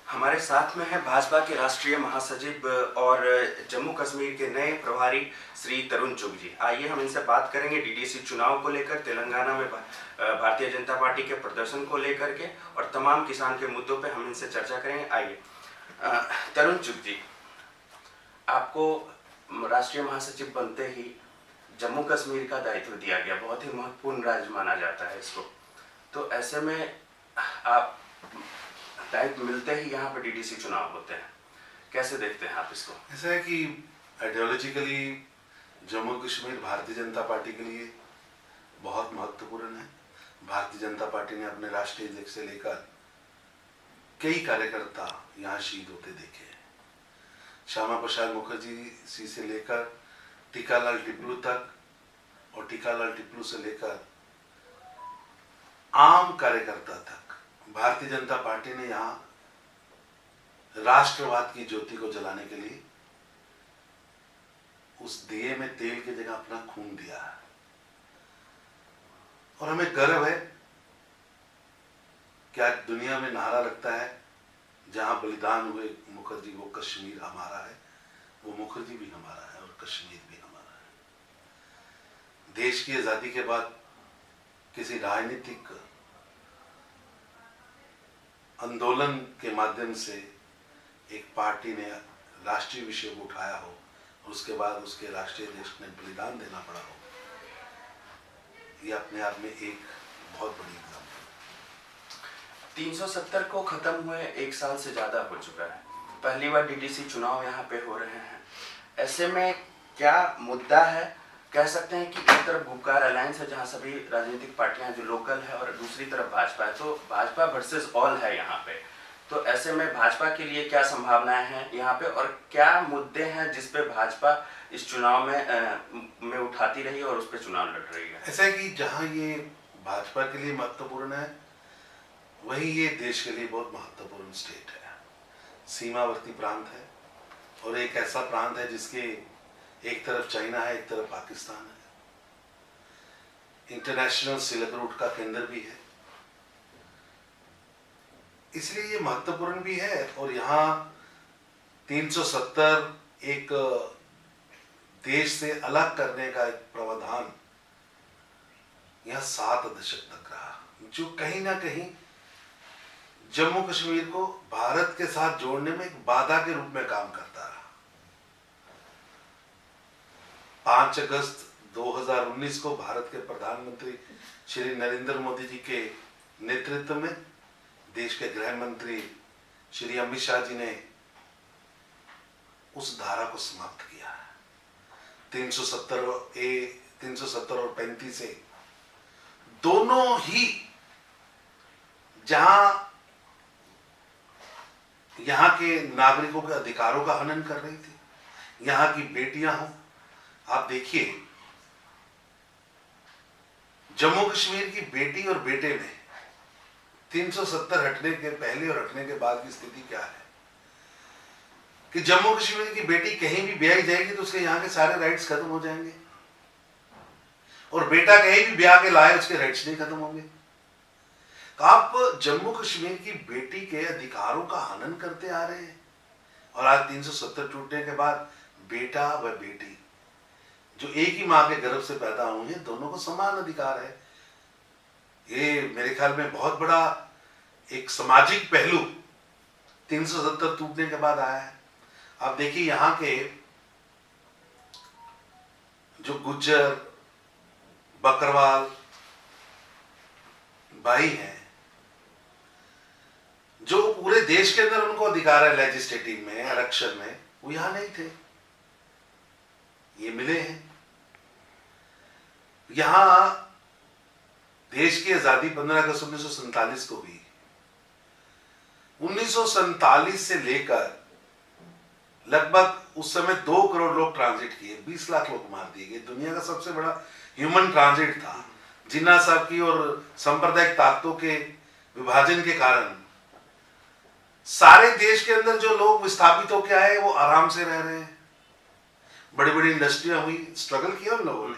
हमारे साथ में है भाजपा के राष्ट्रीय महासचिव और जम्मू कश्मीर के नए प्रभारी श्री तरुण चुग जी। आइए हम इनसे बात करेंगे डीडीसी चुनाव को लेकर, तेलंगाना में भारतीय जनता पार्टी के प्रदर्शन को लेकर के और तमाम किसान के मुद्दों पे हम इनसे चर्चा करेंगे। आइए तरुण चुग जी, आपको राष्ट्रीय महासचिव बनते ही जम्मू कश्मीर का दायित्व दिया गया, बहुत ही महत्वपूर्ण राज्य माना जाता है इसको। तो ऐसे में आप दायित्व मिलते ही यहाँ पर डीडीसी चुनाव होते हैं, कैसे देखते हैं आप इसको? ऐसा है कि आइडियोलॉजिकली जम्मू कश्मीर भारतीय जनता पार्टी के लिए बहुत महत्वपूर्ण है। भारतीय जनता पार्टी ने अपने राष्ट्रीय अध्यक्ष से लेकर कई कार्यकर्ता यहाँ शहीद होते देखे हैं। श्यामा प्रसाद मुखर्जी जी से लेकर टीकालाल टिपलू तक और टीकालाल टिपलू से लेकर आम कार्यकर्ता तक भारतीय जनता पार्टी ने यहाँ राष्ट्रवाद की ज्योति को जलाने के लिए उस दिए में तेल की जगह अपना खून दिया है। और हमें गर्व है कि आज दुनिया में नारा लगता है, जहां बलिदान हुए मुखर्जी, वो कश्मीर हमारा है, वो मुखर्जी भी हमारा है और कश्मीर भी हमारा है। देश की आजादी के बाद किसी राजनीतिक आंदोलन के माध्यम से एक पार्टी ने राष्ट्रीय विषय को उठाया हो और उसके बाद उसके राष्ट्रीय अध्यक्ष ने बलिदान देना पड़ा हो, ये अपने आप में एक बहुत बड़ी एग्जाम्पल। 370 को खत्म हुए 1 साल से ज्यादा हो चुका है, पहली बार डीडीसी चुनाव यहाँ पे हो रहे हैं। ऐसे में क्या मुद्दा है? कह सकते हैं कि एक तरफ गुपकार अलायंस है जहां सभी राजनीतिक पार्टियां जो लोकल है और दूसरी तरफ भाजपा है, तो भाजपा वर्सेस ऑल है यहाँ पे। तो ऐसे में भाजपा के लिए क्या संभावनाएं हैं यहाँ पे और क्या मुद्दे हैं जिस पे भाजपा इस चुनाव में उठाती रही और उस पर चुनाव लड़ रही है? ऐसा है कि जहां ये भाजपा के लिए महत्वपूर्ण है, वही ये देश के लिए बहुत महत्वपूर्ण स्टेट है। सीमावर्ती प्रांत है और एक ऐसा प्रांत है जिसके एक तरफ चाइना है, एक तरफ पाकिस्तान है, इंटरनेशनल सिल्क रूट का केंद्र भी है, इसलिए ये महत्वपूर्ण भी है। और यहाँ 370 एक देश से अलग करने का एक प्रावधान यहाँ 7 दशक तक रहा, जो कहीं ना कहीं जम्मू कश्मीर को भारत के साथ जोड़ने में एक बाधा के रूप में काम करता रहा। 5 अगस्त 2019 को भारत के प्रधानमंत्री श्री नरेंद्र मोदी जी के नेतृत्व में देश के गृह मंत्री श्री अमित शाह जी ने उस धारा को समाप्त किया है। 370 और 35 से दोनों ही, जहां यहाँ के नागरिकों के अधिकारों का हनन कर रही थी, यहाँ की बेटियां हों, आप देखिए जम्मू कश्मीर की बेटी और बेटे में 370 हटने के पहले और हटने के बाद की स्थिति क्या है कि जम्मू कश्मीर की बेटी कहीं भी ब्याही जाएगी तो उसके यहाँ के सारे राइट्स खत्म हो जाएंगे और बेटा कहीं भी ब्याह के लाए उसके राइट्स नहीं खत्म होंगे। तो आप जम्मू कश्मीर की बेटी के अधिकारों का हनन करते आ रहे हैं और आज 370 टूटने के बाद बेटा व बेटी जो एक ही माँ के गर्भ से पैदा हुए हैं, दोनों को समान अधिकार है। ये मेरे ख्याल में बहुत बड़ा एक सामाजिक पहलू 370 टूटने के बाद आया है। आप देखिए यहाँ के जो गुज्जर बकरवाल भाई हैं, जो पूरे देश के अंदर उनको अधिकार है लेजिस्लेटिव में, आरक्षण में, वो यहां नहीं थे, ये मिले हैं। यहां देश की आजादी 15 अगस्त 1947 को हुई। 1947 से लेकर लगभग उस समय 2 करोड़ लोग ट्रांजिट किए, 20 लाख लोग मार दिए गए। दुनिया का सबसे बड़ा ह्यूमन ट्रांजिट था। जिन्ना साहब की और सांप्रदायिक ताकतों के विभाजन के कारण सारे देश के अंदर जो लोग विस्थापित होकर आए वो आराम से रह रहे हैं। बड़ी बड़ी इंडस्ट्रियां हुई, स्ट्रगल किया उन लोगों ने,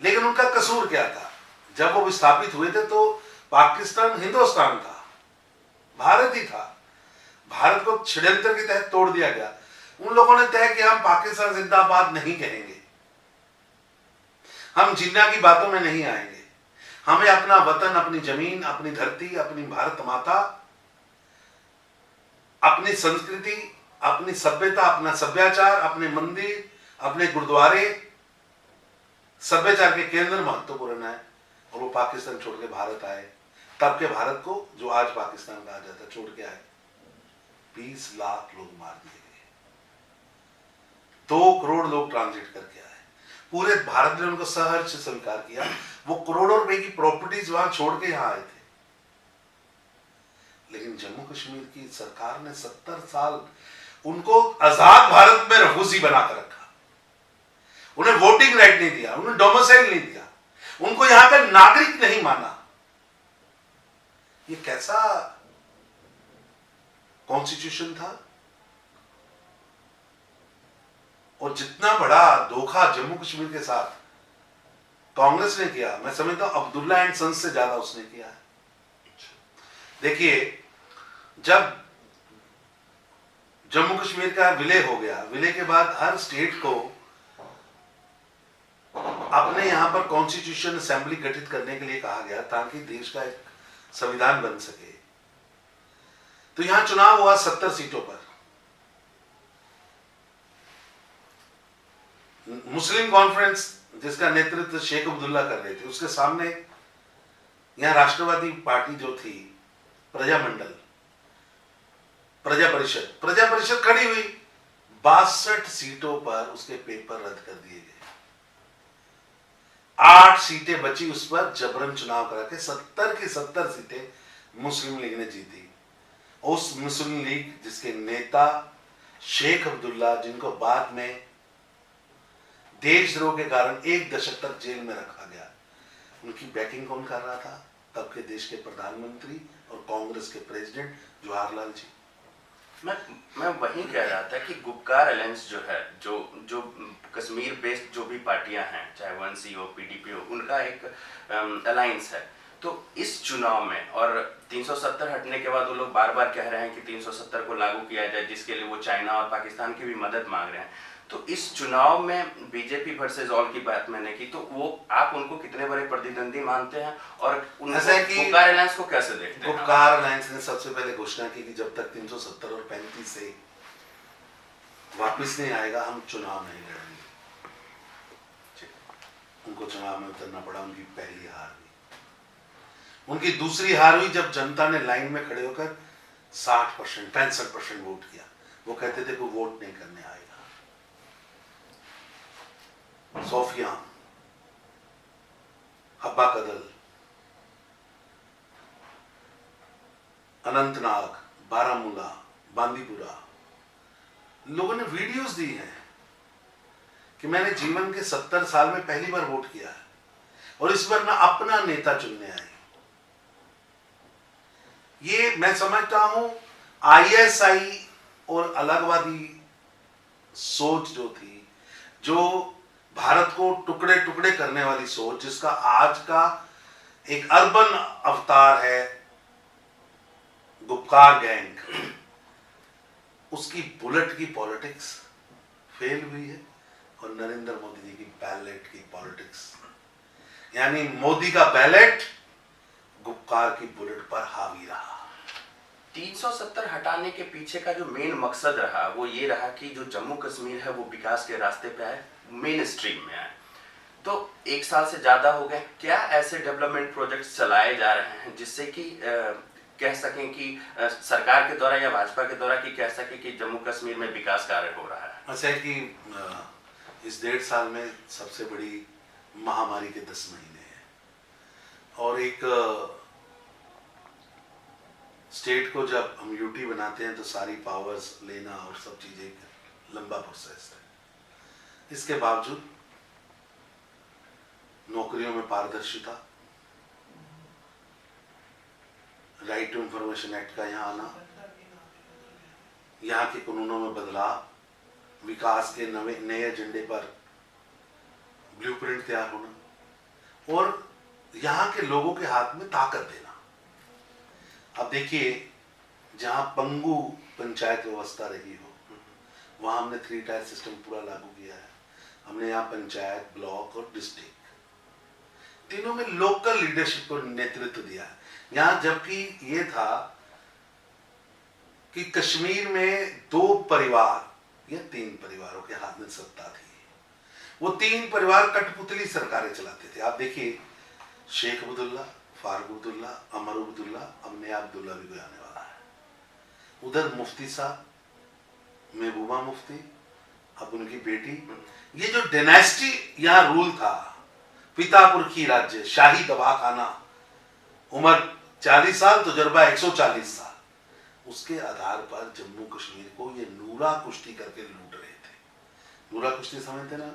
लेकिन उनका कसूर क्या था? जब वो विस्थापित हुए थे तो पाकिस्तान हिंदुस्तान था, भारत ही था, भारत को षड्यंत्र के तहत तोड़ दिया गया। उन लोगों ने तय किया हम पाकिस्तान जिंदाबाद नहीं कहेंगे, हम जिन्ना की बातों में नहीं आएंगे, हमें अपना वतन, अपनी जमीन, अपनी धरती, अपनी भारत माता, अपनी संस्कृति, अपनी सभ्यता, अपना सभ्याचार, अपने मंदिर, अपने गुरुद्वारे सभ्याचार के केंद्र महत्वपूर्ण है। और वो पाकिस्तान छोड़ के भारत आए, तब के भारत को जो आज पाकिस्तान कहा जाता है छोड़ के आए। 20 लाख लोग मार दिए गए, 2 करोड़ लोग ट्रांजिट करके आए, पूरे भारत ने उनको सहर्ष स्वीकार किया। वो करोड़ों रुपए की प्रॉपर्टीज वहां छोड़ के यहां आए थे। लेकिन जम्मू कश्मीर की सरकार ने 70 साल उनको आजाद भारत में रहूसी बनाकर रखा, उन्हें वोटिंग राइट नहीं दिया, उन्हें डोमिसाइल नहीं दिया, उनको यहां का नागरिक नहीं माना। ये कैसा कॉन्स्टिट्यूशन था? और जितना बड़ा धोखा जम्मू कश्मीर के साथ कांग्रेस ने किया, मैं समझता हूं अब्दुल्ला एंड सन्स से ज्यादा उसने किया है। देखिए, जब जम्मू कश्मीर का विलय हो गया, विलय के बाद हर स्टेट को अपने यहां पर कॉन्स्टिट्यूशन असेंबली गठित करने के लिए कहा गया ताकि देश का एक संविधान बन सके। तो यहां चुनाव हुआ 70 सीटों पर। मुस्लिम कॉन्फ्रेंस जिसका नेतृत्व शेख अब्दुल्ला कर रहे थे, उसके सामने यहां राष्ट्रवादी पार्टी जो थी, प्रजामंडल, प्रजा परिषद खड़ी हुई। 62 सीटों पर उसके पेपर रद्द कर दिए गए। 8 सीटें बची, उस पर जबरन चुनाव करा के 70 की 70 सीटें मुस्लिम लीग ने जीती। उस मुस्लिम लीग जिसके नेता शेख अब्दुल्ला, जिनको बाद में देशद्रोह के कारण 1 दशक तक जेल में रखा गया, उनकी बैकिंग कौन कर रहा था? तब के देश के प्रधानमंत्री और कांग्रेस के प्रेसिडेंट जवाहरलाल जी। मैं वही कह रहा था कि गुपकार अलायंस जो है, जो कश्मीर बेस्ड जो भी पार्टियां हैं, चाहे 1C हो, PDP हो, उनका एक अलायंस है। तो इस चुनाव में, और 370 हटने के बाद वो लोग बार बार कह रहे हैं कि 370 को लागू किया जाए, जिसके लिए वो चाइना और पाकिस्तान की भी मदद मांग रहे हैं। तो इस चुनाव में बीजेपी वर्सेस ऑल की बात मैंने की, तो वो आप उनको कितने बड़े प्रतिद्वंदी मानते हैं और गुपकार अलायंस को कैसे देखते हैं? गुपकार अलायंस ने सबसे पहले घोषणा की कि जब तक 370 और 35 से वापस नहीं आएगा, हम चुनाव नहीं लड़ेंगे। उनको चुनाव में उतरना पड़ा, उनकी पहली हार हुई। उनकी दूसरी हार हुई जब जनता ने लाइन में खड़े होकर 60%, 65% वोट किया। वो कहते थे कोई वोट नहीं करने आएगा। सोफियान, हब्बा कदल, अनंतनाग, बारामूला, बांदीपुरा, लोगों ने वीडियोस दी हैं कि मैंने जीवन के 70 साल में पहली बार वोट किया है और इस बार मैं अपना नेता चुनने आई। ये मैं समझता हूं ISI और अलगवादी सोच जो थी, जो भारत को टुकड़े टुकड़े करने वाली सोच, जिसका आज का एक अर्बन अवतार है गुपकार गैंग, उसकी बुलेट की पॉलिटिक्स फेल हुई है। और नरेंद्र मोदी जी की बैलेट की पॉलिटिक्स, यानी मोदी का बैलेट गुपकार की बुलेट पर हावी रहा। 370 हटाने के पीछे का जो मेन मकसद रहा वो ये रहा कि जो जम्मू कश्मीर है वो विकास के रास्ते पे आए, मेन स्ट्रीम में आए। तो 1 साल से ज्यादा हो गए, क्या ऐसे डेवलपमेंट प्रोजेक्ट्स चलाए जा रहे हैं जिससे कि कह सकें कि सरकार के द्वारा या भाजपा के द्वारा कि कह सके कि जम्मू कश्मीर में विकास कार्य हो रहा है? अच्छा है कि इस 1.5 साल में सबसे बड़ी महामारी के 10 महीने हैं और एक स्टेट को जब हम यूटी बनाते हैं तो सारी पावर्स लेना और सब चीजें एक लंबा प्रोसेस है। इसके बावजूद नौकरियों में पारदर्शिता, राइट टू इंफॉर्मेशन एक्ट का यहाँ आना, यहाँ के कानूनों में बदलाव, विकास के नए एजेंडे पर ब्लूप्रिंट तैयार होना और यहाँ के लोगों के हाथ में ताकत देना। अब देखिए, जहां पंगु पंचायत व्यवस्था रही हो, वहां हमने 3 टायर सिस्टम पूरा लागू किया है। हमने यहाँ पंचायत, ब्लॉक और डिस्ट्रिक्ट तीनों में लोकल लीडरशिप को नेतृत्व दिया है। यहाँ जबकि ये था कि कश्मीर में 2 परिवार या 3 परिवारों के हाथ में सत्ता थी। वो 3 परिवार कठपुतली सरकारें चलाते थे। आप देखिए, शेख अब्दुल्ला, फारूक अब्दुल्ला, अमर अब्दुल्ला, अब नया अब्दुल्ला भी कोई आने वाला है। उधर मुफ्ती साहब, महबूबा मुफ्ती, अब उनकी बेटी। ये जो डायनेस्टी यहाँ रूल था, पितापुरखी राज्य, शाही दवाखाना, उम्र 40 साल, तजुर्बा 140 साल, उसके आधार पर जम्मू कश्मीर को ये नूरा कुश्ती करके लूट रहे थे। नूरा कुश्ती समझते ना,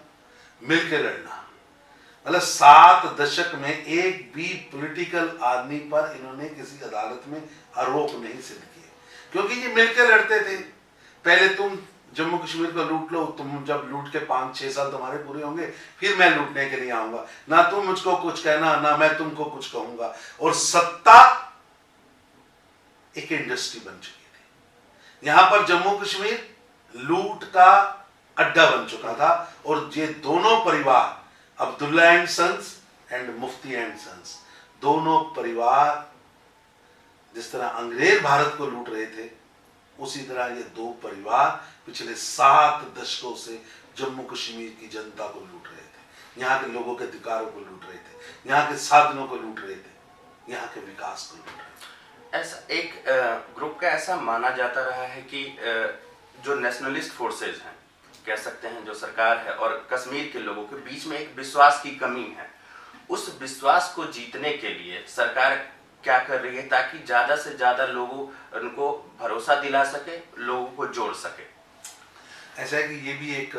मिलकर लड़ना। मतलब 7 दशक में एक भी पॉलिटिकल आदमी पर इन्होंने किसी अदालत में आरोप नहीं सिद्ध किए, क्योंकि ये मिलकर लड़ते थे। पहले तुम जम्मू कश्मीर को लूट लो, तुम जब लूट के 5-6 साल तुम्हारे पूरे होंगे, फिर मैं लूटने के लिए आऊंगा, ना तुम मुझको कुछ कहना, ना मैं तुमको कुछ कहूंगा। और सत्ता एक इंडस्ट्री बन चुकी थी। यहां पर जम्मू कश्मीर लूट का अड्डा बन चुका था। और ये दोनों परिवार, Abdullah and sons and Mufti and sons, दोनों परिवार जिस तरह अंग्रेज भारत को लूट रहे थे, उसी तरह ये 2 परिवार पिछले 7 दशकों से जम्मू कश्मीर की जनता को लूट रहे थे, यहाँ के लोगों के अधिकारों को लूट रहे थे, यहाँ के साधनों को लूट रहे थे, यहाँ के विकास को लूट रहे थे। ऐसा एक ग्रुप का ऐसा माना जाता रहा है कि जो नेशनलिस्ट फोर्सेज हैं, कह सकते हैं, जो सरकार है और कश्मीर के लोगों के बीच में एक विश्वास की कमी है। उस विश्वास को जीतने के लिए सरकार क्या कर रही है ताकि ज्यादा से ज्यादा लोगों उनको भरोसा दिला सके, लोगों को जोड़ सके? ऐसा है कि ये भी एक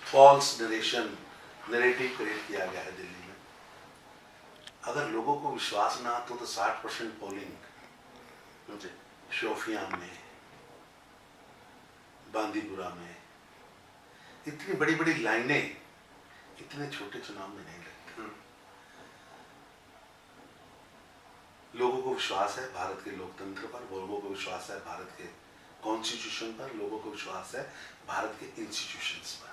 फॉल्स नरेटिव क्रिएट किया गया है दिल्ली में। अगर लोगों को विश्वास ना तो 60% पोलिंग शोपियां में, बांदीपुरा में, इतनी बड़ी बड़ी लाइनें इतने छोटे चुनाव में नहीं लगती। लोगों को विश्वास है भारत के लोकतंत्र पर, लोगों को विश्वास है भारत के कॉन्स्टिट्यूशन पर, लोगों को विश्वास है भारत के इंस्टीट्यूशंस पर।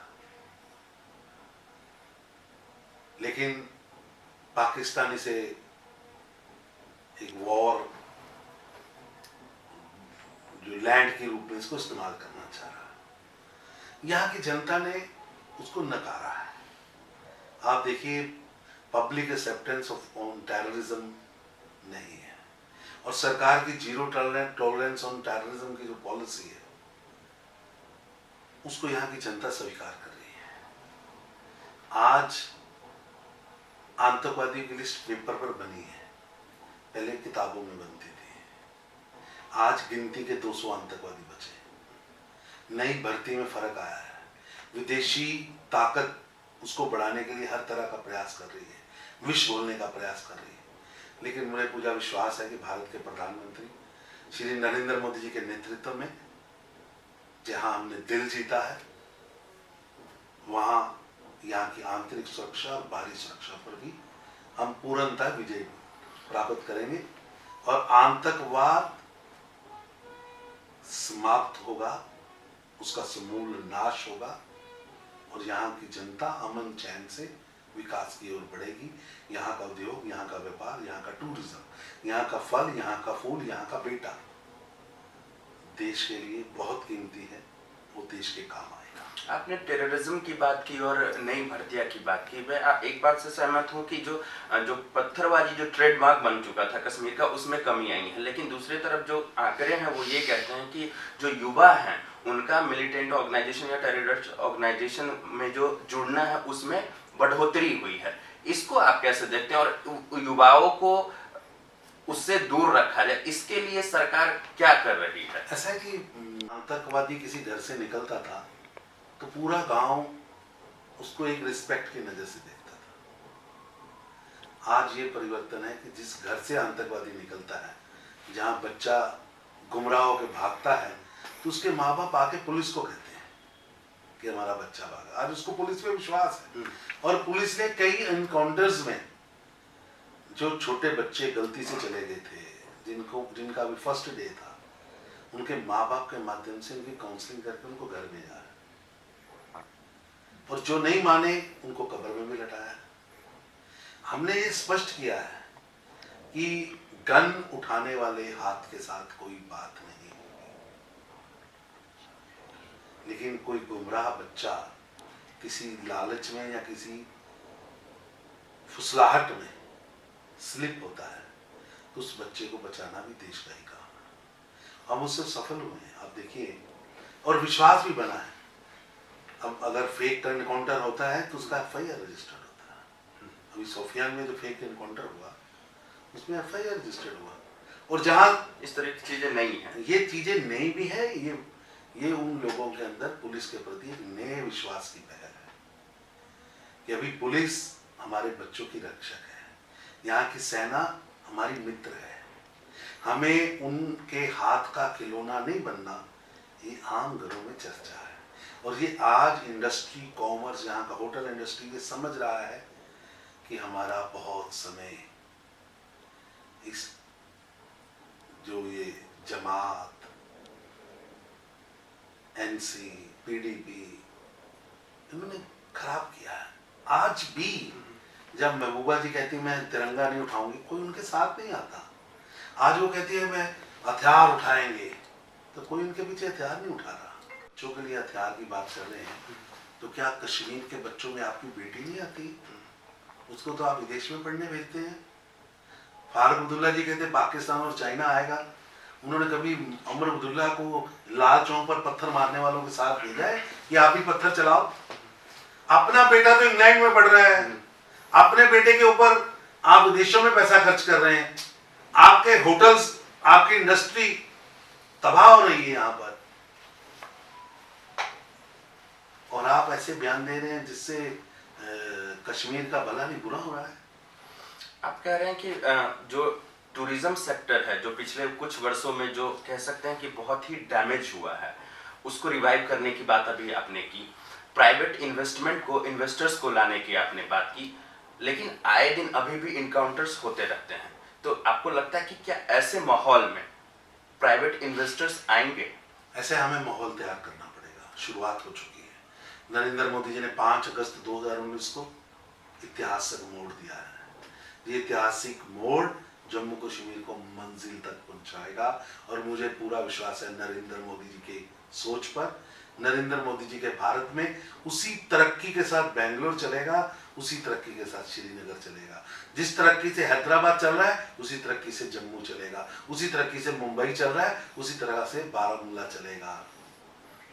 लेकिन पाकिस्तानी से एक वॉर जो लैंड के रूप में इसको इस्तेमाल करना चाह रहा है, यहाँ की जनता ने उसको नकारा है। आप देखिए, public acceptance of on terrorism नहीं है, और सरकार की जीरो टॉलरेंस ऑन टेररिज्म की जो पॉलिसी है, उसको यहाँ की जनता स्वीकार कर रही है। आज आतंकवादियों की लिस्ट पेपर पर बनी है, पहले किताबों में बनती थी। आज गिनती के 200 आतंकवादी बचे। नई भर्ती में फर्क आया है। विदेशी ताकत उसको बढ़ाने के लिए हर तरह का प्रयास कर रही है, विष बोलने का प्रयास कर रही है। लेकिन मुझे पूरा विश्वास है कि भारत के प्रधानमंत्री श्री नरेंद्र मोदी जी के नेतृत्व में जहां हमने दिल जीता है, वहां यहाँ की आंतरिक सुरक्षा और बाहरी सुरक्षा पर भी हम पूर्णतः विजय प्राप्त करेंगे, और आतंकवाद समाप्त होगा, उसका समूल नाश होगा, और यहाँ की जनता अमन चैन से विकास की ओर बढ़ेगी। यहाँ का उद्योग, यहाँ का व्यापार, यहाँ का टूरिज्म, यहाँ का फल, यहाँ का फूल, यहाँ का बेटा देश के लिए बहुत कीमती है, वो देश के काम आएगा। आपने टेररिज्म की बात की और नई भर्तियां की बात की। मैं एक बात से सहमत हूं कि जो पत्थरबाजी जो ट्रेडमार्क बन चुका था कश्मीर का, उसमें कमी आई है। लेकिन दूसरी तरफ जो आंकड़े हैं वो ये कहते हैं कि जो युवा हैं उनका मिलिटेंट ऑर्गेनाइजेशन या टेररिस्ट ऑर्गेनाइजेशन में जो जुड़ना है उसमें बढ़ोतरी हुई है। इसको आप कैसे देखते हैं, और युवाओं को उससे दूर रखा जाए, इसके लिए सरकार क्या कर रही है? ऐसा है कि आतंकवादी किसी घर से निकलता था तो पूरा गांव उसको एक रिस्पेक्ट की नजर से देखता था। आज ये परिवर्तन है कि जिस घर से आतंकवादी निकलता है, जहां बच्चा गुमराह होकर भागता है, तो उसके माँ बाप आके पुलिस को कहते हैं कि हमारा बच्चा भागा। आज उसको पुलिस पे विश्वास है, और पुलिस ने कई एनकाउंटर्स में जो छोटे बच्चे गलती से चले गए थे, जिनका अभी फर्स्ट डे था, उनके माँ बाप के माध्यम से उनकी काउंसलिंग करके उनको घर भेजा है, और जो नहीं माने उनको कब्र में भी लटाया है। हमने ये स्पष्ट किया है कि गन उठाने वाले हाथ के साथ कोई बात नहीं होगी, लेकिन कोई गुमराह बच्चा किसी लालच में या किसी फुसलाहट में स्लिप होता है तो उस बच्चे को बचाना भी देश का ही काम है। हम उससे सफल हुए हैं, आप देखिए, और विश्वास भी बना है। अब अगर फेक एनकाउंटर होता है तो उसका एफआईआर रजिस्टर्ड होता है। अभी सोफियान में जो फेक एनकाउंटर हुआ उसमें एफआईआर रजिस्टर्ड हुआ, और जहां इस तरह की चीजें नहीं है, ये चीजें नहीं भी है, ये उन लोगों के अंदर पुलिस के प्रति एक नए विश्वास की पहल है कि अभी पुलिस हमारे बच्चों की रक्षक है, यहाँ की सेना हमारी मित्र है, हमें उनके हाथ का खिलौना नहीं बनना, ये आम घरों में चर्चा है। और ये आज इंडस्ट्री, कॉमर्स, यहाँ का होटल इंडस्ट्री ये समझ रहा है कि हमारा बहुत समय इस जो ये जमात, एनसी, पीडीपी, इन्होंने खराब किया है। आज भी जब महबूबा जी कहती मैं तिरंगा नहीं उठाऊंगी, कोई उनके साथ नहीं आता। आज वो कहती है मैं हथियार उठाएंगे, तो कोई उनके पीछे हथियार नहीं उठा रहा। बच्चों के लिए हथियार की बात कर रहे हैं, तो क्या कश्मीर के बच्चों में आपकी बेटी नहीं आती? उसको तो आप विदेश में पढ़ने भेजते हैं। फारूक अब्दुल्ला जी कहते पाकिस्तान और चाइना आएगा, उन्होंने कभी उमर अब्दुल्ला को लाल चौक पर पत्थर मारने वालों के साथ भेजा है कि आप ही पत्थर चलाओ? अपना बेटा तो इंग्लैंड में पढ़ रहा है, अपने बेटे के ऊपर आप विदेशों में पैसा खर्च कर रहे हैं, आपके होटल्स, आपकी इंडस्ट्री तबाह हो रही है यहाँ पर, और आप ऐसे बयान दे रहे हैं जिससे कश्मीर का भला नहीं बुरा हो रहा है। आप कह रहे हैं कि जो टूरिज्म सेक्टर है, जो पिछले कुछ वर्षों में जो कह सकते हैं कि बहुत ही डैमेज हुआ है, उसको रिवाइव करने की बात अभी आपने की, प्राइवेट इन्वेस्टमेंट को, इन्वेस्टर्स को लाने की आपने बात की, लेकिन आए दिन अभी भी इनकाउंटर्स होते रहते हैं। तो आपको लगता है कि क्या ऐसे माहौल में प्राइवेट इन्वेस्टर्स आएंगे? ऐसे हमें माहौल तैयार करना पड़ेगा, शुरुआत हो चुकी है। नरेंद्र मोदी जी ने 5 अगस्त 2019 को ऐतिहासिक मोड़ दिया है। ये ऐतिहासिक मोड़ जम्मू कश्मीर को मंजिल तक पहुंचाएगा, और मुझे पूरा विश्वास है नरेंद्र मोदी जी के सोच पर, नरेंद्र मोदी जी के भारत में उसी तरक्की के साथ बेंगलोर चलेगा, उसी तरक्की के साथ श्रीनगर चलेगा। जिस तरक्की से हैदराबाद चल रहा है उसी तरक्की से जम्मू चलेगा, उसी तरक्की से मुंबई चल रहा है उसी तरह से बारामूला चलेगा।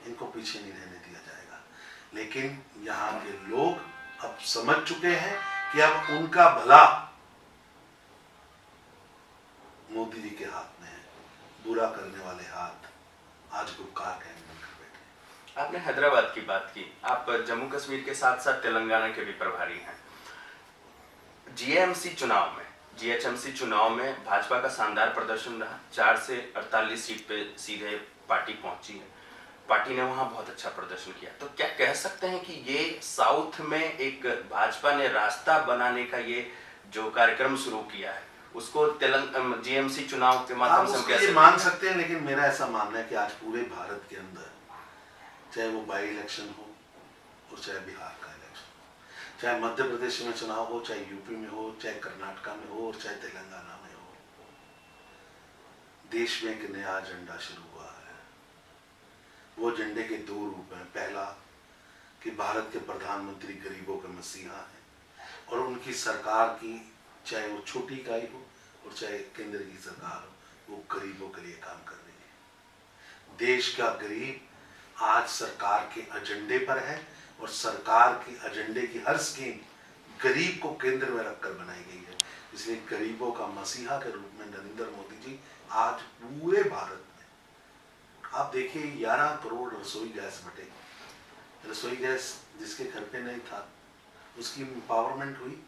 इनको पीछे नहीं रहने दिया जाएगा। लेकिन यहाँ के लोग अब समझ चुके हैं कि अब उनका भला मोदी जी के हाथ में है, बुरा करने वाले हाथ आज गुपकार कहने बनकर बैठे। आपने हैदराबाद की बात की, आप जम्मू कश्मीर के साथ साथ तेलंगाना के भी प्रभारी हैं। जीएचएमसी चुनाव में भाजपा का शानदार प्रदर्शन रहा, 4 से 48 सीट पे सीधे पार्टी पहुंची है, पार्टी ने वहां बहुत अच्छा प्रदर्शन किया। तो क्या कह सकते हैं कि ये साउथ में एक भाजपा ने रास्ता बनाने का ये जो कार्यक्रम शुरू किया है, उसको जीएमसी चुनाव के माध्यम से हम कैसे मान सकते हैं? लेकिन मेरा ऐसा मानना है कि आज पूरे भारत के अंदर, चाहे वो बाई इलेक्शन हो और चाहे बिहार का इलेक्शन हो, चाहे मध्य प्रदेश में चुनाव हो, चाहे यूपी में हो, चाहे कर्नाटका में हो और चाहे तेलंगाना में हो, देश में एक नया एजेंडा शुरू हुआ है। वो एजेंडे के 2 रूप हैं। पहला कि भारत के प्रधानमंत्री गरीबों के मसीहा हैं, और उनकी सरकार की, चाहे वो छोटी इकाई हो और चाहे केंद्र की सरकार हो, वो गरीबों के लिए काम कर रही है। देश का गरीब आज सरकार के एजेंडे पर है, और सरकार की एजेंडे की हर स्कीम गरीब को केंद्र में रखकर बनाई गई है। इसलिए गरीबों का मसीहा के रूप में नरेंद्र मोदी जी आज पूरे भारत में, आप देखिए 11 करोड़ रसोई गैस बटे। रसोई गैस जिसके घर पे नहीं था उसकी एम्पावरमेंट हुई,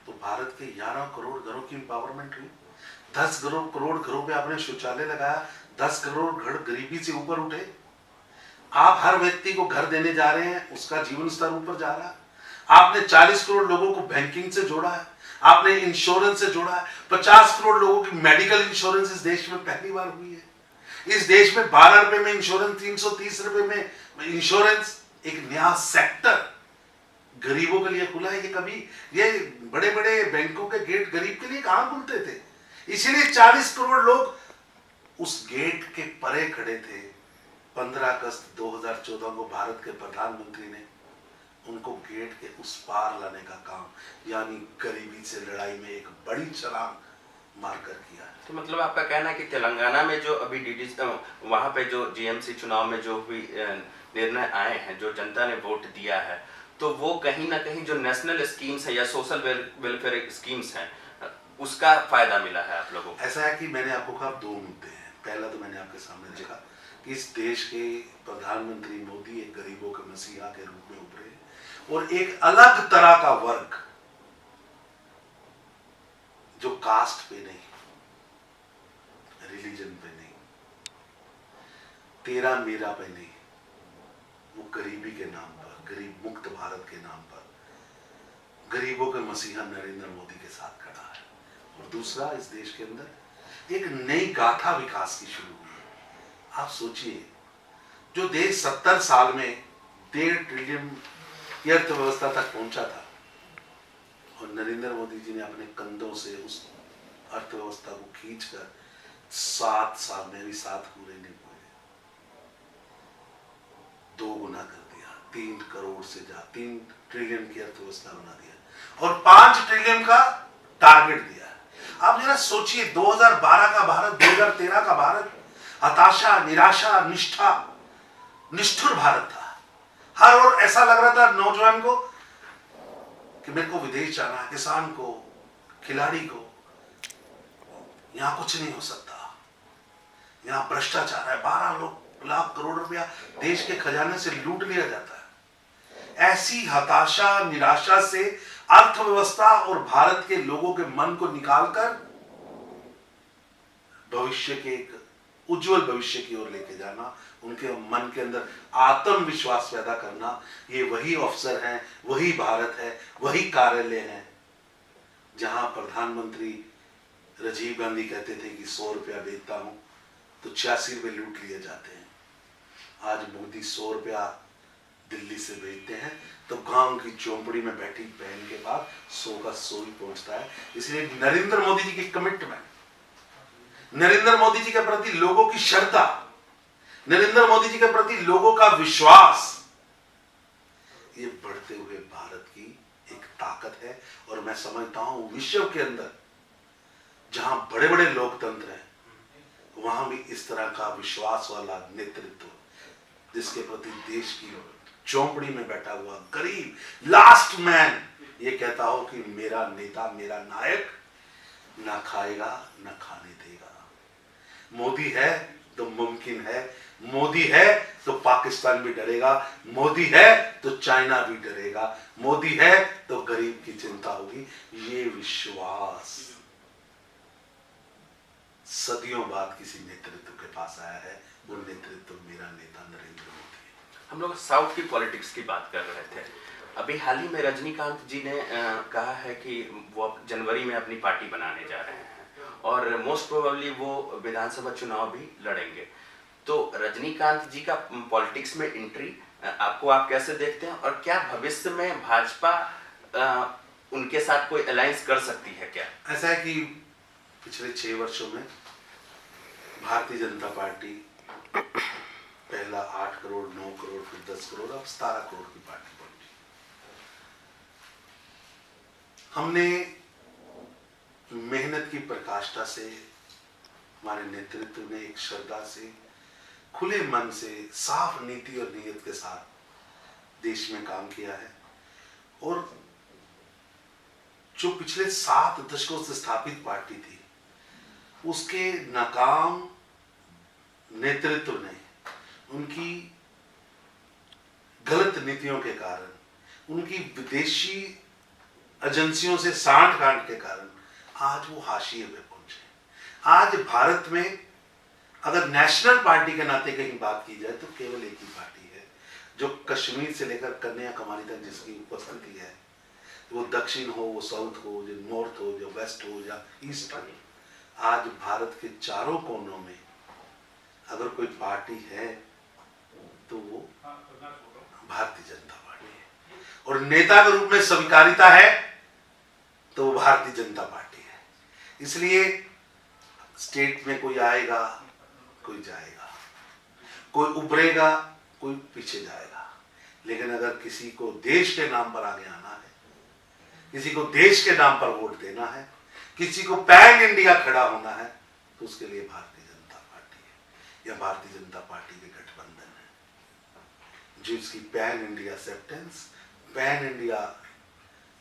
तो भारत के 11 करोड़ घरों की एम्पावरमेंट हुई। 10 करोड़ घरों पे आपने शौचालय लगाया, 10 करोड़ घर गरीबी से ऊपर उठे। आप हर व्यक्ति को घर देने जा रहे हैं, उसका जीवन स्तर ऊपर जा रहा है। आपने 40 करोड़ लोगों को बैंकिंग से जोड़ा है, आपने इंश्योरेंस से जोड़ा है। 50 करोड़ लोगों की मेडिकल इंश्योरेंस इस देश में पहली बार हुई है। इस देश में 12 रुपए में इंश्योरेंस, 330 रुपए में इंश्योरेंस, एक नया सेक्टर गरीबों के लिए खुला है। ये कभी ये बड़े बड़े बैंकों के गेट गरीब के लिए कहां खुलते थे? इसीलिए 40 करोड़ लोग उस गेट के परे खड़े थे। 15 अगस्त 2014 को भारत के प्रधानमंत्री ने उनको गेट के उस पार लाने का काम, यानी गरीबी से लड़ाई में एक बड़ी छलांग मारकर किया है। तो मतलब आपका कहना है कि तेलंगाना में जो अभी वहां पे जो जीएमसी चुनाव में जो हुई निर्णय आए हैं, जो जनता ने वोट दिया है, तो वो कहीं ना कहीं जो नेशनल स्कीम्स है या सोशल वेलफेयर स्कीम्स हैं, उसका फायदा मिला है आप लोगों को? ऐसा है कि मैंने आपको कहा 2 मुद्दे हैं। पहला तो मैंने आपके सामने देखा कि इस देश के प्रधानमंत्री मोदी एक गरीबों के मसीहा के रूप में उभरे और एक अलग तरह का वर्ग जो कास्ट पे नहीं, रिलीजन पे नहीं, तेरा मेरा पे नहीं, वो गरीबी के नाम पर, गरीब मुक्त भारत के नाम पर गरीबों के मसीहा नरेंद्र मोदी के साथ खड़ा है। और दूसरा, इस देश के अंदर एक नई गाथा विकास की शुरू हुई है। आप सोचिए, जो देश 70 साल में 1.5 ट्रिलियन की अर्थव्यवस्था तक पहुंचा था और नरेंद्र मोदी जी ने अपने कंधों से उस अर्थव्यवस्था को खींचकर 7 साल में भी 7 पूरे नहीं हुए, 2 गुना कर दिया। 3 करोड़ से 3 ट्रिलियन की अर्थव्यवस्था बना दिया और 5 ट्रिलियन का टारगेट दिया। आप जरा सोचिए, 2012 का भारत, 2013 का भारत हताशा, निराशा, निष्ठा, निष्ठुर भारत था। हर ओर ऐसा लग रहा था नौजवान को कि मेरे को विदेश जाना है, किसान को, खिलाड़ी को, यहां कुछ नहीं हो सकता, यहां भ्रष्टाचार है, 12 लाख करोड़ रुपया देश के खजाने से लूट लिया जाता है। ऐसी हताशा, निराशा से अर्थव्यवस्था और भारत के लोगों के मन को निकालकर भविष्य के एक उज्जवल भविष्य की ओर लेके जाना, उनके मन के अंदर आत्मविश्वास पैदा करना, ये वही अवसर है, वही भारत है, वही कार्यालय है जहां प्रधानमंत्री राजीव गांधी कहते थे कि 100 रुपया बेचता हूं तो 86 रुपये लूट लिए जाते हैं। आज मोदी 100 रुपया दिल्ली से भेजते हैं तो गांव की झोंपड़ी में बैठी बहन के पास 100 का 100 ही पहुंचता है। इसलिए नरेंद्र मोदी जी की कमिटमेंट, नरेंद्र मोदी जी के प्रति लोगों की श्रद्धा, नरेंद्र मोदी जी के प्रति लोगों का विश्वास, ये बढ़ते हुए भारत की एक ताकत है। और मैं समझता हूं विश्व के अंदर जहां बड़े बड़े लोकतंत्र हैं, वहां भी इस तरह का विश्वास वाला नेतृत्व, जिसके प्रति देश की झोंपड़ी में बैठा हुआ गरीब लास्ट मैन ये कहता हो कि मेरा नेता, मेरा नायक ना खाएगा ना खाने देगा। मोदी है तो मुमकिन है, मोदी है तो पाकिस्तान भी डरेगा, मोदी है तो चाइना भी डरेगा, मोदी है तो गरीब की चिंता होगी। ये विश्वास सदियों बाद किसी नेतृत्व के पास आया है। वो नेतृत्व मेरा नेता नरेंद्र मोदी है। हम लोग साउथ की पॉलिटिक्स की बात कर रहे थे। अभी हाल ही में रजनीकांत जी ने कहा है कि वो जनवरी में अपनी पार्टी बनाने जा रहे हैं और मोस्ट प्रोबेबली वो विधानसभा चुनाव भी लड़ेंगे। तो रजनीकांत जी का पॉलिटिक्स में एंट्री आपको आप कैसे देखते हैं, और क्या भविष्य में भाजपा उनके साथ कोई अलायंस कर सकती है क्या? ऐसा है कि पिछले 6 वर्षों में भारतीय जनता पार्टी पहला 8 करोड़, 9 करोड़, फिर 10 करोड़, अब 17 करोड़ की पार्टी बनी। हमने मेहनत की प्रकाष्ठा से, हमारे नेतृत्व ने एक श्रद्धा से, खुले मन से, साफ नीति और नीयत के साथ देश में काम किया है। और जो पिछले 7 दशकों से स्थापित पार्टी थी, उसके नाकाम नेतृत्व ने, उनकी गलत नीतियों के कारण, उनकी विदेशी एजेंसियों से सांठ-गांठ के कारण आज वो हाशिए पे पहुंचे। आज भारत में अगर नेशनल पार्टी के नाते कहीं बात की जाए तो केवल एक ही पार्टी है जो कश्मीर से लेकर कन्याकुमारी तक जिसकी उपस्थिति है, वो दक्षिण हो, वो साउथ हो, जो नॉर्थ हो, जो वेस्ट हो या ईस्ट हो, आज भारत के चारों कोनों में अगर कोई पार्टी है तो वो भारतीय जनता पार्टी है, और नेता के रूप में स्वीकारिता है तो वो भारतीय जनता पार्टी है। इसलिए स्टेट में कोई आएगा, कोई जाएगा, कोई उभरेगा, कोई पीछे जाएगा, लेकिन अगर किसी को देश के नाम पर आगे आना है, किसी को देश के नाम पर वोट देना है, किसी को पैन इंडिया खड़ा होना है, तो उसके लिए भारतीय जनता पार्टी है या भारतीय जनता पार्टी के गठबंधन है, जो इसकी pan India acceptance, pan India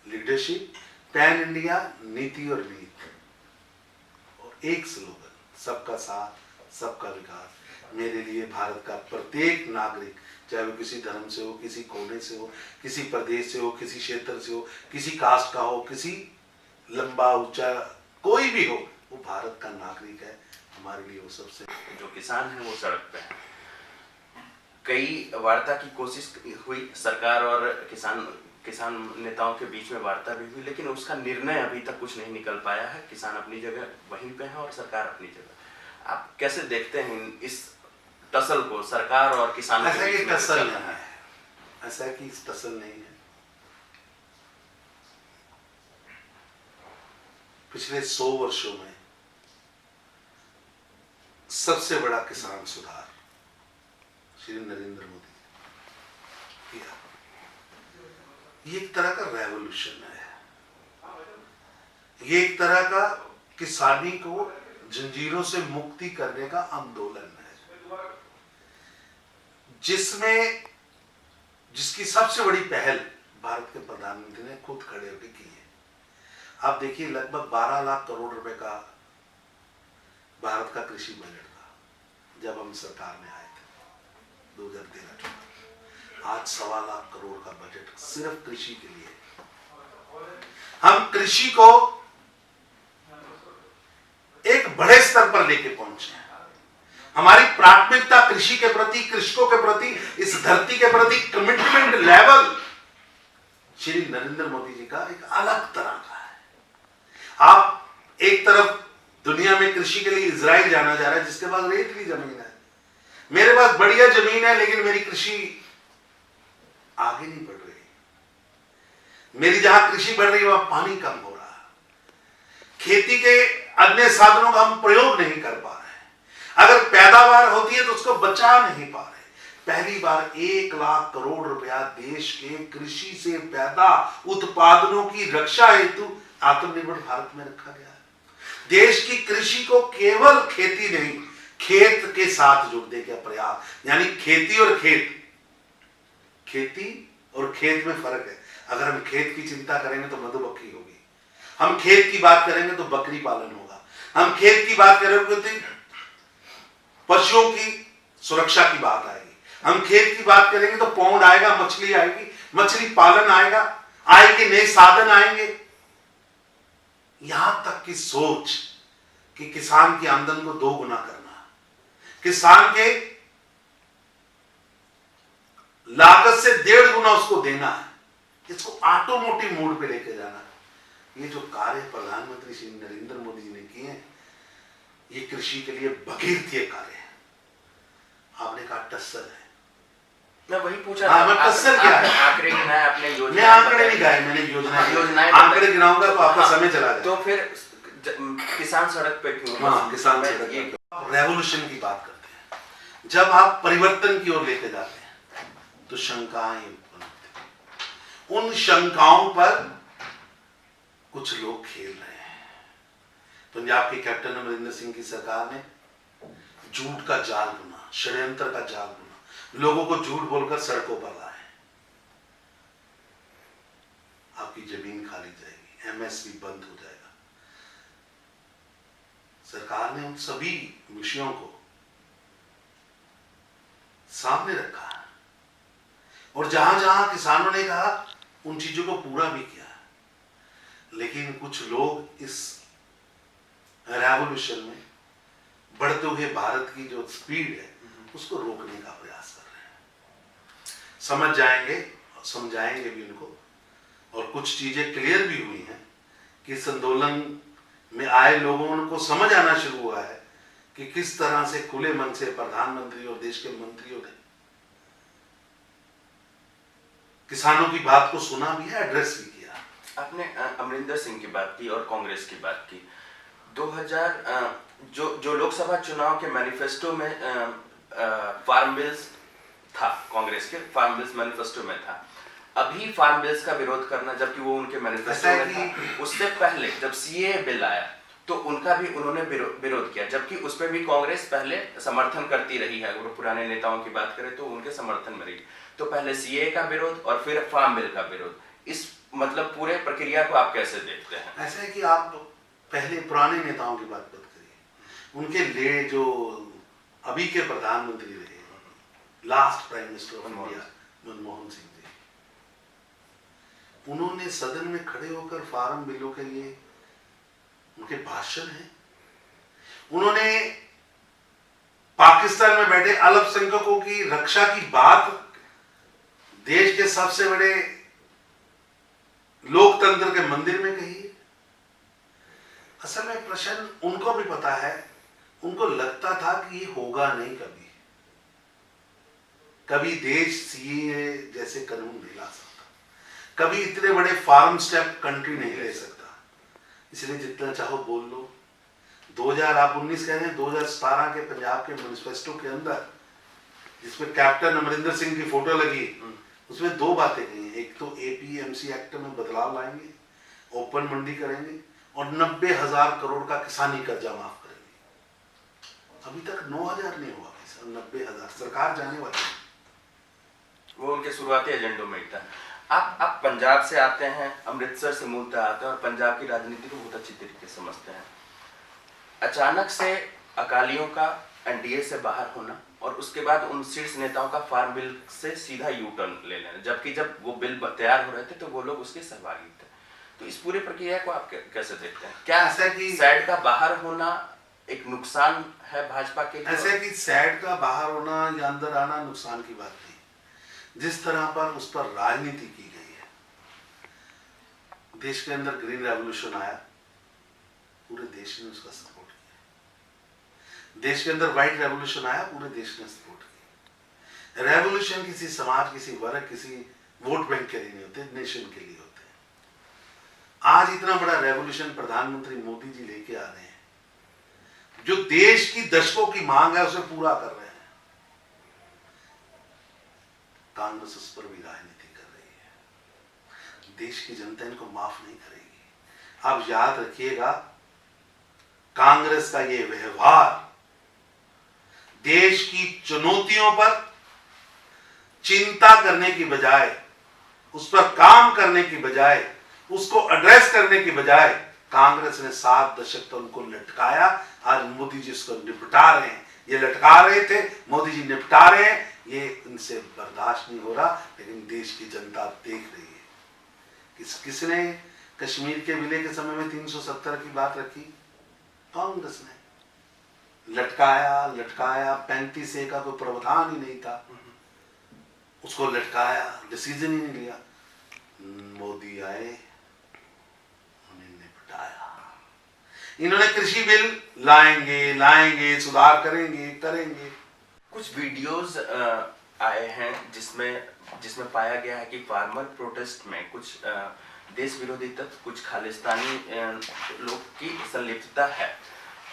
leadership, pan India नीति और नीति, और एक स्लोगन, सबका साथ सबका विकास। मेरे लिए भारत का प्रत्येक नागरिक, चाहे वो किसी धर्म से हो, किसी कोने से हो, किसी प्रदेश से हो, किसी क्षेत्र से हो, किसी कास्ट का हो, किसी लंबा ऊंचा कोई भी हो, वो भारत का नागरिक है। हमारे लिए वो सबसे, जो किसान है वो सड़क पे है। कई वार्ता की कोशिश हुई, सरकार और किसान नेताओं के बीच में वार्ता भी हुई, लेकिन उसका निर्णय अभी तक कुछ नहीं निकल पाया है। किसान अपनी जगह वहीं पे है और सरकार अपनी जगह। आप कैसे देखते हैं इस टसल को, सरकार और किसानों के बीच में? टसल नहीं है, ऐसा है कि टसल नहीं है। पिछले 100 वर्षों में सबसे बड़ा किसान सुधार श्री नरेंद्र मोदी किया। ये एक तरह का रेवोल्यूशन है, ये एक तरह का किसानी को जंजीरों से मुक्ति करने का आंदोलन है, जिसकी सबसे बड़ी पहल भारत के प्रधानमंत्री ने खुद खड़े होकर की है। आप देखिए, लगभग 12 लाख करोड़ रुपए का भारत का कृषि बजट था जब हम सरकार में आए थे 2013। आज 1.25 लाख करोड़ का बजट सिर्फ कृषि के लिए। हम कृषि को एक बड़े स्तर पर लेके पहुंचे हैं। हमारी प्राथमिकता कृषि के प्रति, कृषकों के प्रति, इस धरती के प्रति कमिटमेंट लेवल श्री नरेंद्र मोदी जी का एक अलग तरह का है। आप एक तरफ दुनिया में कृषि के लिए इजराइल जाना जा रहा है, जिसके पास रेतली जमीन है। मेरे पास बढ़िया जमीन है, लेकिन मेरी कृषि आगे नहीं बढ़ रही। मेरी जहां कृषि बढ़ रही है वहां पानी कम हो रहा है, खेती के अन्य साधनों का हम प्रयोग नहीं कर पा रहे हैं। अगर पैदावार होती है तो उसको बचा नहीं पा रहे। पहली बार 1 लाख करोड़ रुपया देश के कृषि से पैदा उत्पादनों की रक्षा हेतु आत्मनिर्भर भारत में रखा गया है। देश की कृषि को केवल खेती नहीं, खेत के साथ जुड़ने का प्रयास, यानी खेती और खेत, खेती और खेत में फर्क है। अगर हम खेत की चिंता करेंगे तो मधुमक्खी होगी, हम खेत की बात करेंगे तो बकरी पालन होगा, हम खेत की बात करेंगे तो पशुओं की सुरक्षा की बात आएगी, हम खेत की बात करेंगे तो पौंड आएगा, मछली आएगी, मछली पालन आएगा, आय के नए साधन आएंगे। यहां तक की सोच कि किसान की आमदन को 2 गुना करना, किसान के लागत से 1.5 गुना उसको देना है, इसको ऑटोमोटिव मोड पे लेके जाना है। ये जो कार्य प्रधानमंत्री श्री नरेंद्र मोदी जी ने किए हैं, ये कृषि के लिए भगीरथीय कार्य है। आपने कहा टस्सल है, मैं वही पूछा था। मैं टस्सल क्या है? आंकड़े गिनाए आपने, योजना? मैं आंकड़े नहीं गाए, मैंने योजनाएं आंकड़े गिनाऊंगा तो आपका समय चला जाएगा। तो फिर किसान सड़क पे क्यों? हाँ, किसान सड़क पे। रेवोल्यूशन की बात करते हैं, जब आप परिवर्तन की ओर लेके जाते हैं तो शंकाएं उत्पन्न होती हैं। उन शंकाओं पर कुछ लोग खेल रहे हैं। पंजाब के कैप्टन अमरिंदर सिंह की सरकार ने झूठ का जाल बुना, षड्यंत्र का जाल बुना, लोगों को झूठ बोलकर सड़कों पर लाए। आपकी जमीन खाली जाएगी, एमएसपी बंद हो जाएगा। सरकार ने उन सभी विषयों को सामने रखा और जहां जहां किसानों ने कहा उन चीजों को पूरा भी किया। लेकिन कुछ लोग इस रेवोल्यूशन में बढ़ते हुए भारत की जो स्पीड है उसको रोकने का प्रयास कर रहे हैं। समझ जाएंगे और समझाएंगे भी उनको और कुछ चीजें क्लियर भी हुई हैं कि इस आंदोलन में आए लोगों को समझ आना शुरू हुआ है कि किस तरह से खुले मन से प्रधानमंत्री और देश के मंत्रियों ने किसानों की बात को सुना भी है, एड्रेस भी किया। आपने अमरिंदर सिंह की बात की और कांग्रेस की बात की। 2000 जो लोकसभा चुनाव के मैनिफेस्टो में फार्म बिल्स था, कांग्रेस के फार्म बिल्स मैनिफेस्टो में था। अभी फार्म बिल्स का विरोध करना, जबकि वो उनके मैनिफेस्टो में था। उससे पहले जब सीएए बिल आया तो उनका भी उन्होंने विरोध किया, जबकि उस पर भी कांग्रेस पहले समर्थन करती रही है। अगर पुराने नेताओं की बात करें तो उनके समर्थन में रही। तो पहले सीएए का विरोध और फिर फार्म बिल का विरोध। इस मतलब पूरे प्रक्रिया को आप कैसे देखते हैं? ऐसा है कि आप पहले पुराने नेताओं की बात करिए, उनके लिए जो अभी के प्रधानमंत्री रहे, last prime minister of India Manmohan Singh ji, उन्होंने सदन में खड़े होकर फार्म बिलों के लिए उनके भाषण हैं। उन्होंने पाकिस्तान में बैठे अल्पसंख्यकों की रक्षा की बात देश के सबसे बड़े लोकतंत्र के मंदिर में कही है। असल में प्रश्न उनको भी पता है, उनको लगता था कि ये होगा नहीं कभी देश सीए जैसे कानून नहीं ला सकता, कभी इतने बड़े फार्म स्टेप कंट्री नहीं ले सकता, इसलिए जितना चाहो बोल लो। 2019 कह रहे हैं, 2017 के पंजाब के मैनिफेस्टो के अंदर जिसमें कैप्टन अमरिंदर सिंह की फोटो लगी, उसमें दो बातें कही हैं। एक तो एपीएमसी एक्ट में बदलाव लाएंगे, ओपन मंडी करेंगे और 90,000 करोड़ का किसानी कर्जा माफ करेंगे। अभी तक 9,000 नहीं हुआ, 90,000 सरकार जाने वाली है। वो उनके शुरुआती एजेंडों में ही था। आप पंजाब से आते हैं, अमृतसर से मूलतः आते हैं और पंजाब की राजनीति को बहुत अच्छी तरीके से समझते हैं। अचानक से अकालियों का एनडीए से बाहर होना और उसके बाद उन शीर्ष नेताओं का फार्म बिल से सीधा यू टर्न ले लेना, जबकि जब वो बिल तैयार हो रहे थे तो वो लोग उसके सहभागी थे। तो इस पूरी प्रक्रिया को आप कैसे देखते हैं? क्या ऐसा कि सैड का बाहर होना एक नुकसान है भाजपा के लिए? ऐसे कि सैड का बाहर होना या अंदर आना नुकसान की बात नहीं, जिस तरह पर उस पर राजनीति की गई है। देश के अंदर ग्रीन रेवोल्यूशन आया, पूरे देश ने उसका सपोर्ट किया। देश के अंदर व्हाइट रेवोल्यूशन आया, पूरे देश ने सपोर्ट किया। रेवोल्यूशन किसी समाज, किसी वर्ग, किसी वोट बैंक के लिए नहीं होते, नेशन के लिए होते हैं। आज इतना बड़ा रेवोल्यूशन प्रधानमंत्री मोदी जी लेके आ रहे हैं, जो देश की दशकों की मांग है उसे पूरा कर रहे हैं। कांग्रेस उस पर भी राजनीति कर रही है। देश की जनता इनको माफ नहीं करेगी। आप याद रखिएगा, कांग्रेस का ये व्यवहार देश की चुनौतियों पर चिंता करने की बजाय, उस पर काम करने की बजाय, उसको एड्रेस करने की बजाय, कांग्रेस ने 7 दशक तक उनको लटकाया। आज मोदी जी उसको निपटा रहे हैं। ये लटका रहे थे, मोदी जी निपटा रहे हैं। ये इनसे बर्दाश्त नहीं हो रहा, लेकिन देश की जनता देख रही है। किसने कश्मीर के विलय के समय में 370 की बात रखी? कांग्रेस ने। लटकाया 35A का कोई प्रावधान ही नहीं था, उसको लटकाया, डिसीजन ही नहीं लिया। मोदी आए, उन्हें निपटाया। इन्होंने कृषि बिल लाएंगे, सुधार करेंगे। कुछ वीडियोस आए हैं जिसमें पाया गया है कि फार्मर प्रोटेस्ट में कुछ देश विरोधी तत्व, कुछ खालिस्तानी लोग की संलिप्तता है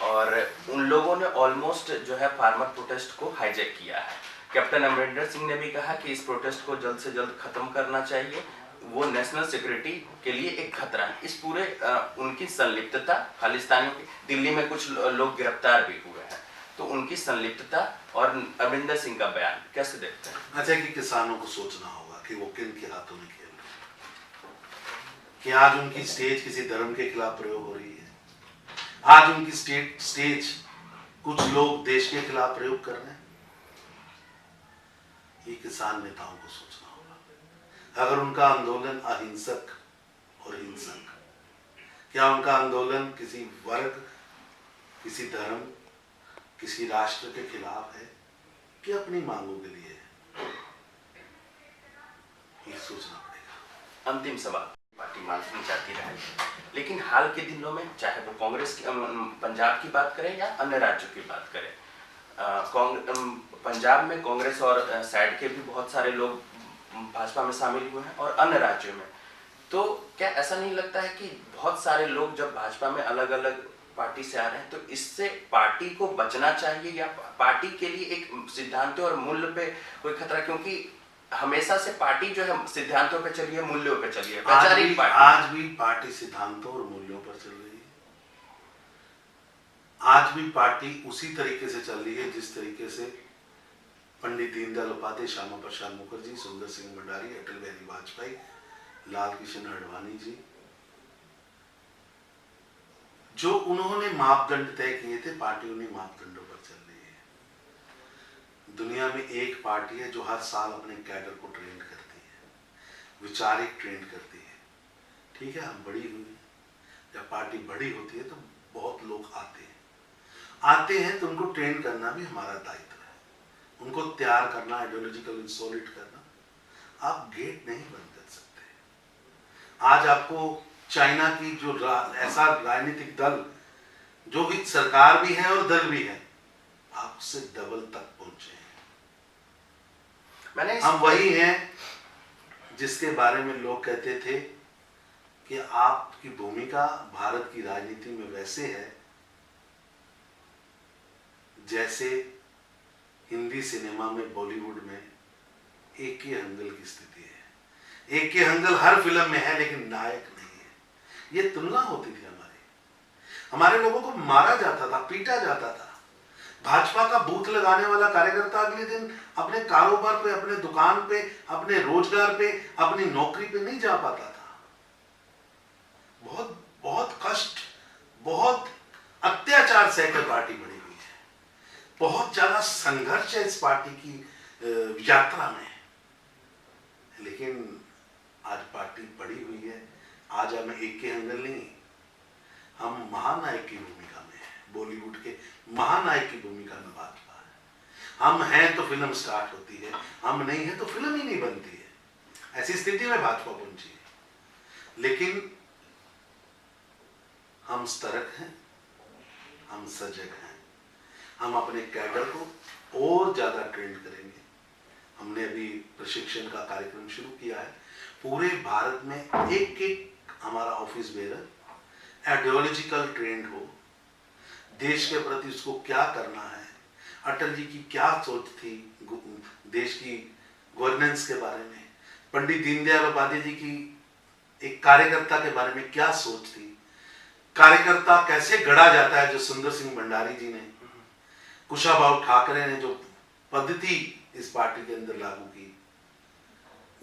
और उन लोगों ने ऑलमोस्ट जो है फार्मर प्रोटेस्ट को हाईजैक किया है। कैप्टन अमरिंदर सिंह ने भी कहा कि इस प्रोटेस्ट को जल्द से जल्द खत्म करना चाहिए, वो नेशनल सिक्योरिटी के लिए एक खतरा है। इस पूरे उनकी संलिप्तता, खालिस्तानियों की, दिल्ली में कुछ लोग गिरफ्तार भी हुए हैं, तो उनकी संलिप्तता और अमरिंदर सिंह का बयान कैसे देखते हैं? अच्छा कि किसानों को सोचना होगा कि वो किन के हाथों में खेल रहे हैं। कि आज उनकी स्टेज किसी धर्म के खिलाफ प्रयोग हो रही है, आज उनकी स्टेज कुछ लोग देश के खिलाफ प्रयोग कर रहे हैं। ये किसान नेताओं को सोचना होगा। अगर उनका आंदोलन अहिंसक और हिंसक, क्या उनका आंदोलन किसी वर्ग, किसी धर्म, किसी राष्ट्र के खिलाफ है कि अपनी मांगों के लिए है? ये सोचना पड़ेगा। अंतिम सवाल, मानी जाती रही। लेकिन हाल के दिनों में चाहे वो कांग्रेस की पंजाब की बात करें या अन्य राज्यों की बात करें, पंजाब में कांग्रेस और साइड के भी बहुत सारे लोग भाजपा में शामिल हुए हैं और अन्य राज्यों में। तो क्या ऐसा नहीं लगता है कि बहुत सारे लोग जब भाजपा में अलग अलग पार्टी से आ रहे हैं तो इससे पार्टी को बचना चाहिए, या पार्टी के लिए एक सिद्धांतों और मूल्य पे कोई खतरा? क्योंकि हमेशा से पार्टी जो है सिद्धांतों पे चली है, मूल्यों पे चली है। आज भी पार्टी सिद्धांतों और मूल्यों पर चल रही है। आज भी पार्टी उसी तरीके से चल रही है जिस तरीके से पंडित दीनदयाल उपाध्याय, श्यामा प्रसाद मुखर्जी, सुंदर सिंह भंडारी, अटल बिहारी वाजपेयी, लाल कृष्ण आडवाणी जी, जो उन्होंने मापदंड तय किए थे, पार्टी उन्हीं मापदंडों पर चल रही है। दुनिया में एक पार्टी है जो हर साल अपने कैडर को ट्रेन करती है, विचारिक ट्रेन करती है। ठीक है, हम बड़ी हुई, जब पार्टी बड़ी होती है तो बहुत लोग आते हैं तो उनको ट्रेन करना भी हमारा दायित्व है, उनको तैयार करना, आइडियोलॉजिकल इंसोलिट करना। आप गेट नहीं बंद कर सकते। आज आपको चाइना की जो ऐसा राजनीतिक दल जो कि सरकार भी है और दल भी है, आप उससे डबल तक पहुंचे हैं। हम वही हैं जिसके बारे में लोग कहते थे कि आपकी भूमिका भारत की राजनीति में वैसे है जैसे हिंदी सिनेमा में, बॉलीवुड में ए.के. हंगल की स्थिति है। ए.के. हंगल हर फिल्म में है लेकिन नायक नहीं है। ये तुलना होती थी हमारे लोगों को मारा जाता था, पीटा जाता था। भाजपा का बूथ लगाने वाला कार्यकर्ता अगले दिन अपने कारोबार पे, अपने दुकान पे, अपने रोजगार पे, अपनी नौकरी पे नहीं जा पाता था। बहुत बहुत कष्ट, बहुत अत्याचार सहकर पार्टी बड़ी हुई है। बहुत ज्यादा संघर्ष है इस पार्टी की यात्रा में। लेकिन आज पार्टी बड़ी हुई है। आज हमें ए.के. हंगल नहीं, हम महानायक की भूमिका में हैं। बॉलीवुड के महानायक की भूमिका में भाजपा है। हम हैं तो फिल्म स्टार्ट होती है, हम नहीं है तो फिल्म ही नहीं बनती है। ऐसी स्थिति में भाजपा पहुंची है। लेकिन हम सतर्क हैं, हम सजग हैं। हम अपने कैडर को और ज्यादा ट्रेंड करेंगे। हमने अभी प्रशिक्षण का कार्यक्रम शुरू किया है। पूरे भारत में एक एक हमारा ऑफिस बेरर आइडियोलॉजिकल ट्रेंड हो, देश के प्रति उसको क्या करना है, अटल जी की क्या सोच थी देश की गवर्नेंस के बारे में, पंडित दीनदयाल उपाध्याय जी की एक कार्यकर्ता के बारे में क्या सोच थी, कार्यकर्ता कैसे गढ़ा जाता है, जो सुंदर सिंह भंडारी जी ने, कुशाभाऊ ठाकरे ने जो पद्धति इस पार्टी के अंदर लागू की,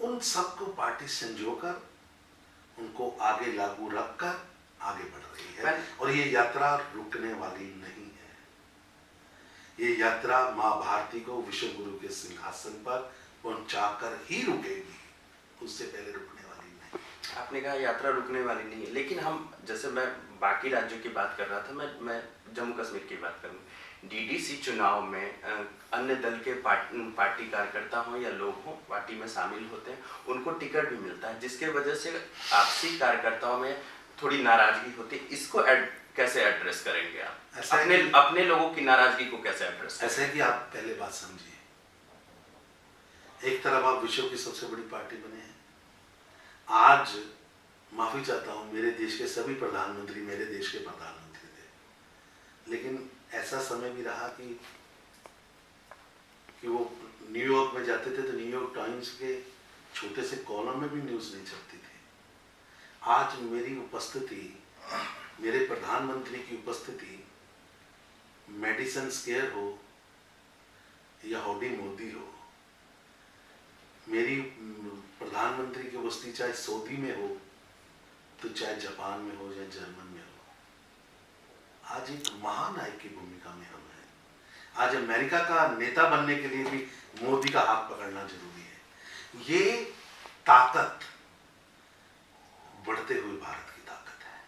उन सबको पार्टी संजोकर उनको आगे लागू रखकर आगे बढ़ रही है। और ये यात्रा रुकने वाली नहीं है। ये यात्रा मां भारती को विश्व गुरु के सिंहासन पर पहुंचाकर ही रुकेगी, उससे पहले रुकने वाली नहीं। आपने कहा यात्रा रुकने वाली नहीं है, लेकिन हम, जैसे मैं बाकी राज्यों की बात कर रहा था, मैं जम्मू कश्मीर की बात करूंगा। डीडीसी चुनाव में अन्य दल के पार्टी कार्यकर्ता हो या लोग हो, पार्टी में शामिल होते हैं, उनको टिकट भी मिलता है, जिसके वजह से आपसी कार्यकर्ताओं में थोड़ी नाराजगी होती है। इसको कैसे एड्रेस करेंगे आप? अपने लोगों की नाराजगी को कैसे एड्रेस करेंगे? ऐसे कि आप पहले बात समझिए, एक तरफ आप विश्व की सबसे बड़ी पार्टी बने हैं। आज माफी चाहता हूं, मेरे देश के सभी प्रधानमंत्री मेरे देश के प्रधानमंत्री थे, लेकिन ऐसा समय भी रहा कि वो न्यूयॉर्क में जाते थे तो न्यूयॉर्क टाइम्स के छोटे से कॉलम में भी न्यूज नहीं छपती थी। आज मेरी उपस्थिति, मेरे प्रधानमंत्री की उपस्थिति, मेडिसन स्क्वायर हो या हौडी मोदी हो, मेरी प्रधानमंत्री की उपस्थिति चाहे सऊदी में हो तो चाहे जापान में हो या जर्मन में हो, आज एक महानायक की भूमिका में हम हैं। आज अमेरिका का नेता बनने के लिए भी मोदी का हाथ पकड़ना जरूरी है। ये ताकत बढ़ते हुए भारत की ताकत है,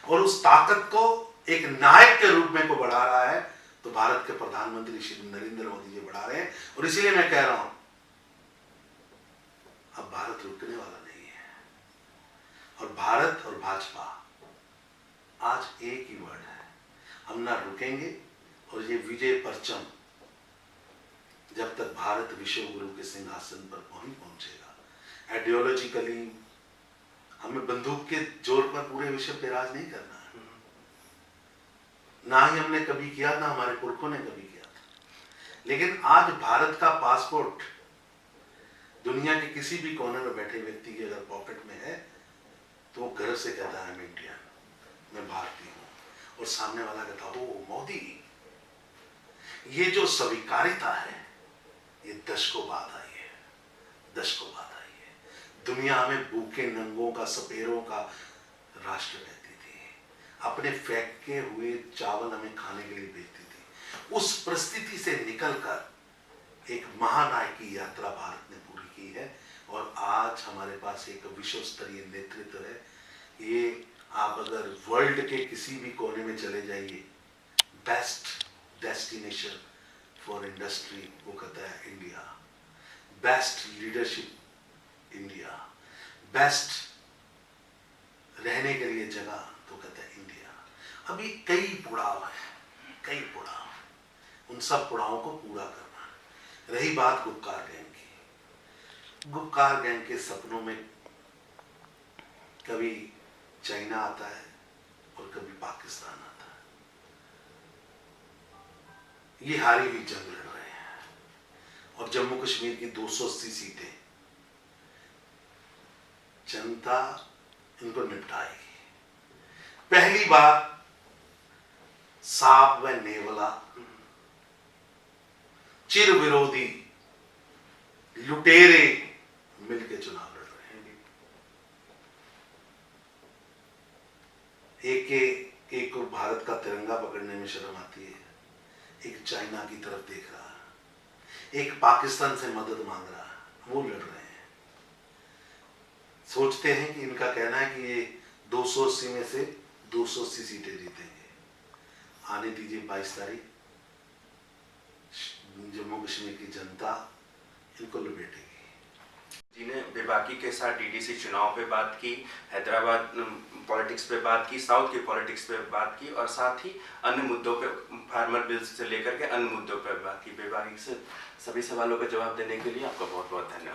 और उस ताकत को एक नायक के रूप में को बढ़ा रहा है तो भारत के प्रधानमंत्री श्री नरेंद्र मोदी जी बढ़ा रहे हैं। और इसीलिए मैं कह रहा हूं, अब भारत रुकने वाला नहीं है। और भारत और भाजपा आज एक ही वर्ड है। हम ना रुकेंगे और ये विजय परचम जब तक भारत विश्व गुरु के सिंहासन पर नहीं पहुंचेगा। आइडियोलॉजिकली हमें बंदूक के जोर पर पूरे विश्व पे राज नहीं करना है, ना ही हमने कभी किया, ना हमारे पुरखों ने कभी किया था। लेकिन आज भारत का पासपोर्ट दुनिया के किसी भी कोने में बैठे व्यक्ति के अगर पॉकेट में है तो वो गर्व से कहता है मैं इंडियन, मैं भारतीय हूं, और सामने वाला कहता हो मोदी। ये जो स्वीकारिता है ये दशकों बाद आई है, दशकों बाद आई है। दुनिया हमें भूखे नंगों का, सपेरों का राष्ट्र कहती थी, अपने फेंके हुए चावल हमें खाने के लिए भेजती थी। उस परिस्थिति से निकलकर एक महानायक की यात्रा भारत ने पूरी की है और आज हमारे पास एक विश्व स्तरीय नेतृत्व है। ये आप अगर वर्ल्ड के किसी भी कोने में चले जाइए, बेस्ट डेस्टिनेशन फॉर इंडस्ट्री वो कहता है India, best leadership India, best रहने के लिए जगह तो कहता है इंडिया। अभी कई पुड़ाव हैं, कई पुड़ाव, उन सब पुड़ावों को पूरा करना। रही बात गुपकार गैंग की, गुपकार गैंग के सपनों में कभी चाइना आता है और कभी पाकिस्तान आता है। ये हारी हुई जंग लड़ रहे हैं और जम्मू कश्मीर की 280 सीटें जनता इनको निपटाएगी। पहली बार सांप व नेवला, चिर विरोधी लुटेरे मिलकर चुनाव लड़ रहे हैं। एक को भारत का तिरंगा पकड़ने में शर्म आती है, एक चाइना की तरफ देख रहा है, एक पाकिस्तान से मदद मांग रहा है, वो लड़ रहे हैं। सोचते हैं कि इनका कहना है कि ये 280 में से 280 सीटें जीतेंगे। आने दीजिए 22 तारीख, जम्मू कश्मीर की जनता इनको लपेटेगी। जी ने बेबाकी के साथ डीडीसी चुनाव पे बात की, हैदराबाद पॉलिटिक्स पे बात की, साउथ की पॉलिटिक्स पे बात की और साथ ही अन्य मुद्दों पे, फार्मर बिल्स से लेकर के अन्य मुद्दों पे बात की। बेबाकी से सभी सवालों का जवाब देने के लिए आपका बहुत बहुत धन्यवाद।